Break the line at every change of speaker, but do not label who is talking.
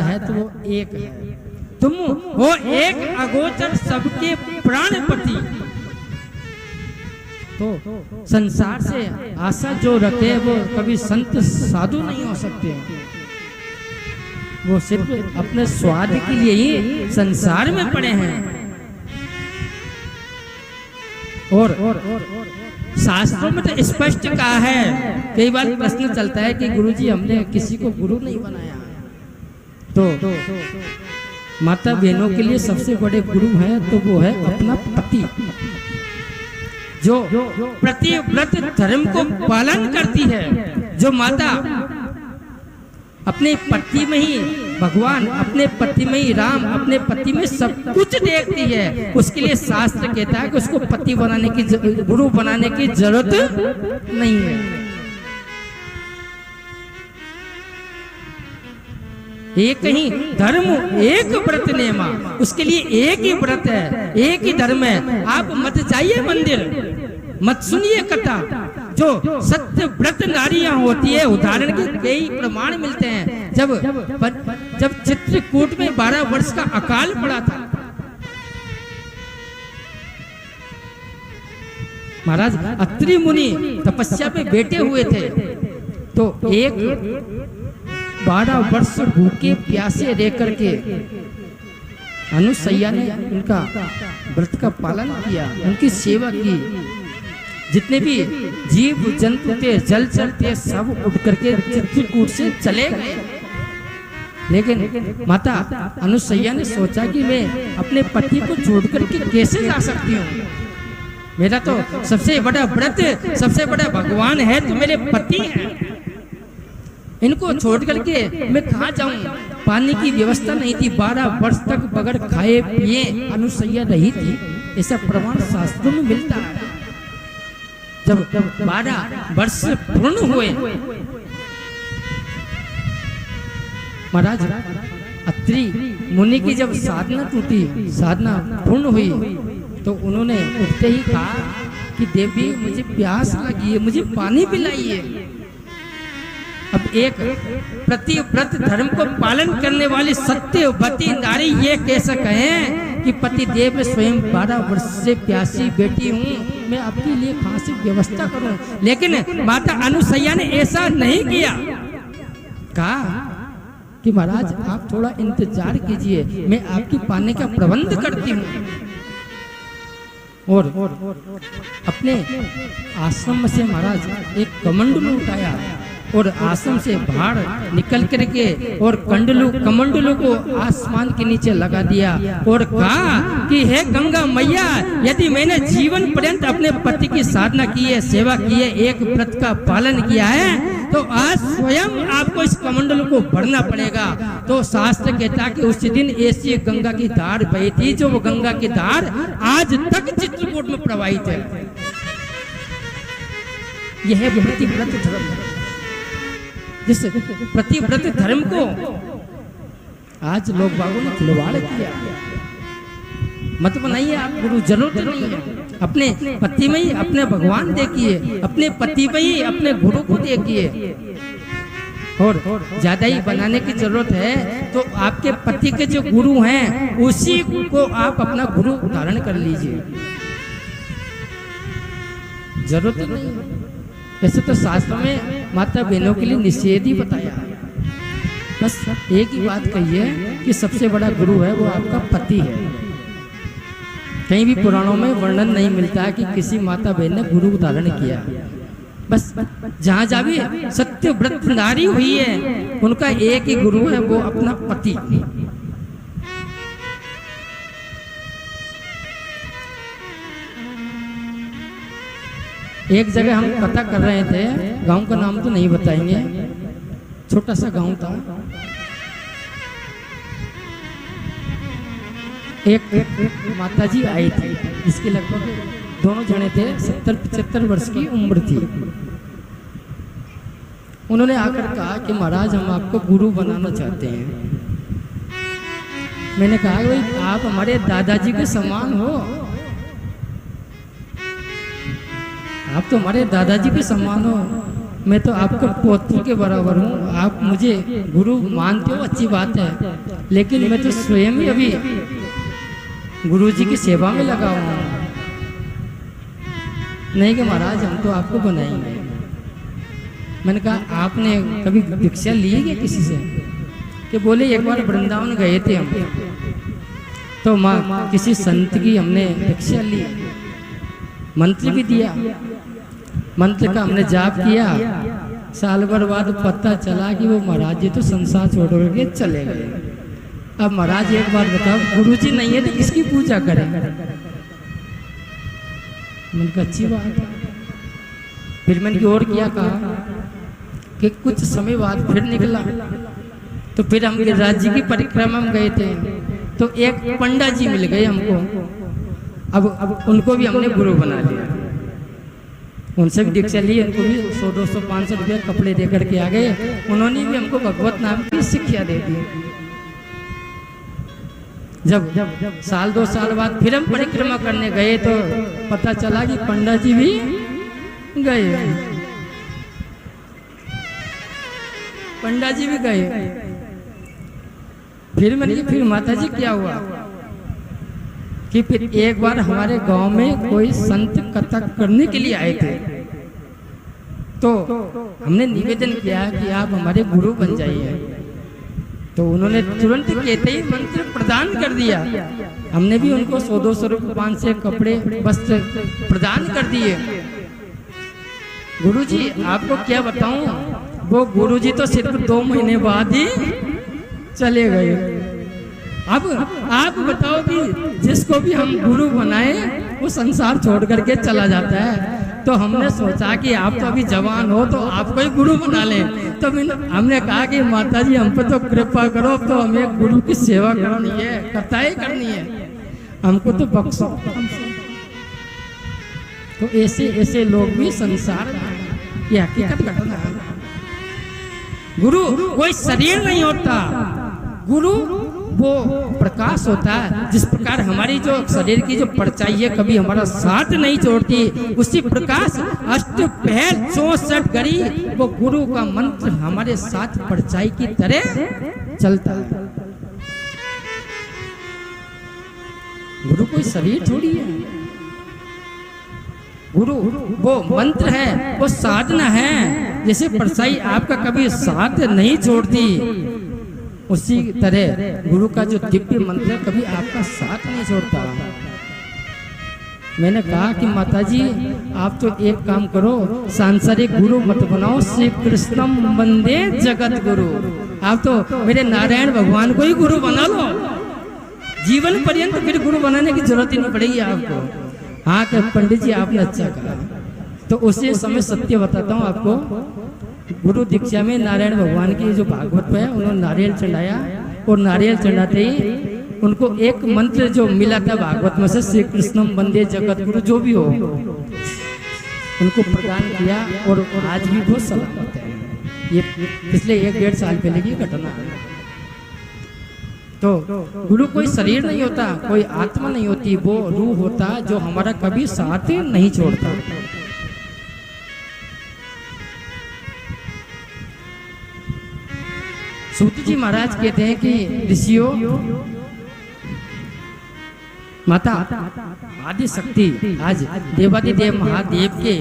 है तो वो एक है। तुम हो एक अगोचर सबके प्राणपति। तो संसार से आशा जो रखे वो कभी संत साधु नहीं हो सकते। वो सिर्फ अपने स्वाद के लिए ही संसार में पड़े हैं। और शास्त्रों में तो स्पष्ट कहा है। कई बार प्रश्न चलता है कि गुरुजी हमने किसी को गुरु नहीं बनाया। तो माता बहनों के लिए सबसे बड़े गुरु हैं तो वो है अपना पति, जो प्रतिव्रत धर्म को पालन करती है। जो माता अपने पति में ही भगवान, अपने पति में ही राम, अपने पति में सब कुछ देखती है, उसके लिए शास्त्र कहता है कि उसको पति बनाने की, गुरु बनाने की जरूरत नहीं है। एक ही धर्म एक व्रत नेमा, उसके लिए एक ही व्रत है, एक ही धर्म है। आप मत जाइए मंदिर, मत सुनिए कथा। जो सत्य व्रत नारियां होती है, उदाहरण के कई प्रमाण मिलते हैं। जब चित्रकूट में 12 वर्ष का अकाल पड़ा था, महाराज अत्रि मुनि तपस्या पे बैठे हुए थे। तो एक 12 वर्ष भूखे प्यासे रह करके अनुसैया ने उनका व्रत का पालन किया, उनकी सेवा की। जितने भी जीव जंतु थे, जलचर थे, सब उठ करके चित्रकूट से चले गए। लेकिन माता अनुसैया ने सोचा कि मैं अपने पति को छोड़ करके कैसे जा सकती हूँ। मेरा तो सबसे बड़ा व्रत, सबसे बड़ा भगवान है तो मेरे पति हैं। इनको छोड़ करके मैं कहाँ जाऊं। पानी की व्यवस्था नहीं थी, 12 वर्ष तक बगैर खाए पिए अनुसैया रही थी। ऐसा प्रमाण शास्त्रों में मिलता है। जब 12 वर्ष पूर्ण हुए, महाराज अत्रि मुनि की जब साधना टूटी, साधना पूर्ण हुई, तो उन्होंने उठते ही कहा कि देवी मुझे प्यास लगी है, मुझे पानी पिलाइए। अब एक प्रतिव्रत धर्म को पालन करने वाली सत्यवती नारी ये कैसे कहें कि पति देव में स्वयं 12 वर्ष से प्यासी बैठी हूँ, मैं आपके लिए कहाँ से व्यवस्था करूं। लेकिन माता अनुसैया ने ऐसा नहीं किया। कहा कि महाराज आप थोड़ा इंतजार कीजिए, मैं आपकी पानी का प्रबंध करती हूँ। और अपने आश्रम से महाराज एक कमंडलू उठाया और आश्रम से बाहर निकल करके और कमंडलू को आसमान के नीचे लगा दिया और कहा कि हे गंगा मैया, यदि मैंने जीवन पर्यंत अपने पति की साधना की है, सेवा की है, एक व्रत का पालन किया है, तो आज स्वयं आपको इस कमंडलू को भरना पड़ेगा। तो शास्त्र कहता है कि उस दिन ऐसी गंगा की धार बही थी, जो वो गंगा की धार आज तक चित्रकूट में प्रवाहित है। यह प्रतिव्रत धर्म है। जिस प्रतिव्रत धर्म को आज लोग बागों ने खिलवाड़ किया। मत बनाइए आप गुरु, जरूरत नहीं है। अपने पति में ही अपने भगवान देखिए, अपने पति में ही अपने गुरु को देखिए। और ज्यादा ही बनाने की जरूरत है तो आपके पति के जो गुरु हैं उसी को आप अपना गुरु धारण कर लीजिए। जरूरत नहीं है। वैसे तो शास्त्र में माता बहनों के लिए निषेध ही बताया। बस एक ही बात कही है कि सबसे बड़ा गुरु है वो आपका पति है। कहीं भी पुराणों में वर्णन नहीं मिलता है कि किसी माता बहन ने गुरु धारण किया। बस जहाँ जहाँ भी सत्य व्रत नारी हुई है उनका एक ही गुरु है, वो अपना पति। एक जगह हम कथा कर रहे थे, गांव का नाम तो नहीं बताएंगे, छोटा सा गांव था। एक माताजी आई थी जिसकी लगभग दोनों जने थे 70-75 वर्ष की उम्र थी। उन्होंने आकर कहा कि महाराज हम आपको गुरु बनाना चाहते हैं। मैंने कहा भाई आप हमारे दादाजी के समान हो, आप तो हमारे दादाजी के समान हो। मैं तो आपका पौत्र के बराबर हूँ, आप मुझे गुरु मानते हो, अच्छी बात है, लेकिन मैं तो स्वयं ही अभी गुरु जी की सेवा में लगा हुआ हूँ। नहीं कि महाराज हम तो आपको बनाएंगे। मैंने कहा आपने कभी दीक्षा ली है किसी से? कि बोले एक बार वृंदावन गए थे हम, तो माँ किसी संत की हमने दीक्षा ली, मंत्र भी दिया, मंत्र का हमने जाप किया। साल भर बाद पता चला कि वो महाराज जी तो संसार छोड़ के चले गए। अब महाराज एक बात बताओ, गुरु जी नहीं है तो किसकी पूजा करें? मैंने कहा अच्छी बात है। फिर मैंने और क्या कहा कि कुछ समय बाद फिर निकला, तो फिर हम गिरिराज जी की परिक्रमा में गए थे, तो एक पंडा जी मिल गए हमको। अब उनको भी हमने गुरु बना लिया, उनसे भी दीक्षा ली, उनको भी 100, 200, 500 रुपया कपड़े दे करके आ गए। उन्होंने भी हमको भगवत नाम की शिक्षा दे दी। जब साल 2 साल बाद फिर हम परिक्रमा करने गए, तो पता चला कि पंडा जी भी गए, पंडा जी भी गए। फिर मैंने कहा फिर माता जी क्या हुआ? कि फिर एक बार हमारे गांव में कोई संत कथा करने के लिए आए थे, तो हमने निवेदन किया कि आप हमारे गुरु बन जाइए। तो उन्होंने तुरंत कहते ही मंत्र प्रदान कर दिया। हमने भी उनको 100, 200 रुपये, 500 कपड़े, वस्त्र प्रदान कर दिए। गुरुजी आपको क्या बताऊं, वो गुरुजी तो सिर्फ 2 महीने बाद ही चले गए। अब आप बताओ कि जिसको भी हम गुरु बनाए वो संसार छोड़ करके चला जाता है। तो हमने सोचा कि आप तो अभी जवान हो, तो आपको ही गुरु बना लें। तो हमने कहा कि माता जी हम पे तो कृपा करो, तो हमें गुरु की सेवा करनी है, कथाएं करनी है, हमको तो बख्शो। तो ऐसे लोग भी संसार में, ये हकीकत घटना है। गुरु कोई शरीर नहीं होता, गुरु वो प्रकाश होता है। जिस प्रकार हमारी जो शरीर की जो परछाई है कभी हमारा साथ नहीं छोड़ती, उसी प्रकाश अष्टपहर 64 घड़ी वो गुरु का मंत्र हमारे साथ परछाई की तरह चलता है। गुरु कोई शरीर थोड़ी है, गुरु वो मंत्र है, वो साधना है। जैसे परछाई आपका कभी साथ नहीं छोड़ती, उसी तरह गुरु का जो दिव्य मंत्र कभी आपका साथ नहीं छोड़ता। मैंने कहा कि माता जी आप तो एक काम करो, सांसारिक गुरु मत बनाओ, श्री कृष्णम वंदे जगत गुरु। आप तो मेरे नारायण भगवान को ही गुरु बना लो, जीवन पर्यंत फिर गुरु बनाने की जरूरत ही नहीं पड़ेगी आपको। हाँ कि पंडित जी आपने अच्छा कहा। तो उसी समय सत्य बताता हूँ आपको, गुरु दीक्षा में नारायण भगवान की जो भागवत है उन्होंने नारियल चढ़ाया, और नारियल चढ़ाते ही उनको एक मंत्र जो मिला था भागवत में से, श्री कृष्णम वंदे जगत गुरु, जो भी हो उनको प्रदान किया, और आज भी बहुत सलामत है। ये पिछले 1-1.5 साल पहले की घटना है। तो गुरु कोई शरीर नहीं होता, कोई आत्मा नहीं होती, वो रूह होता जो हमारा कभी साथ नहीं छोड़ता। सूत जी महाराज कहते हैं कि ऋषियों, माता आदि शक्ति आज देवादिदेव महादेव के